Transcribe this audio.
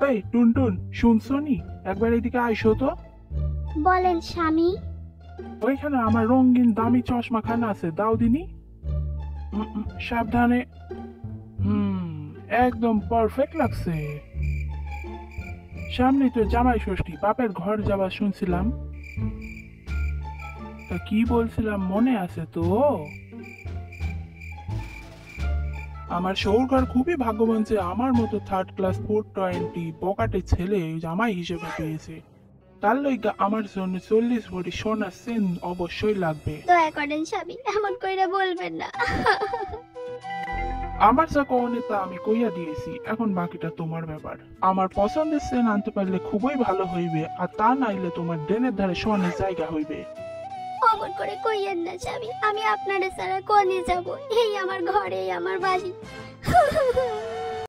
এই টুনটুন, শুনছো নি? একবার এদিকে আইসো তো। বলেন স্বামী। ওইখানে আমার রঙিন দামি চশমা খানা আছে, দাও দিনি। সাবধানে। হুম, একদম পারফেক্ট লাগছে। সামনে তো জামাই ষষ্ঠী, বাপের ঘর যাবার শুনছিলাম। তা কি বলছিলাম মনে আছে তো? আমার সৌরকার খুবই ভাগ্যবান যে আমার মতো থার্ড ক্লাস 420 বকাটে ছেলে জামাই হিসেবে পেয়েছে। তার লইগা আমার জন্য 40 ভরি সোনার চেন অবশ্যই লাগবে। দয়া করেন স্বামী, এমন কইরা বলবেন না। আমার যা কওনে তা আমি কইয়া দিয়েছি, এখন বাকিটা তোমার ব্যাপার। আমার পছন্দের চেন আনতে পারলে খুবই ভালো হইবে, আর তা নাইলে তোমার ডেনের ধারে সোয়ানের জায়গা হইবে। অমন করে কইয়েন না স্বামী, আমি আপনারে ছাড়া কোনে যাব? এই আমার ঘরে, এই আমার বাড়ি।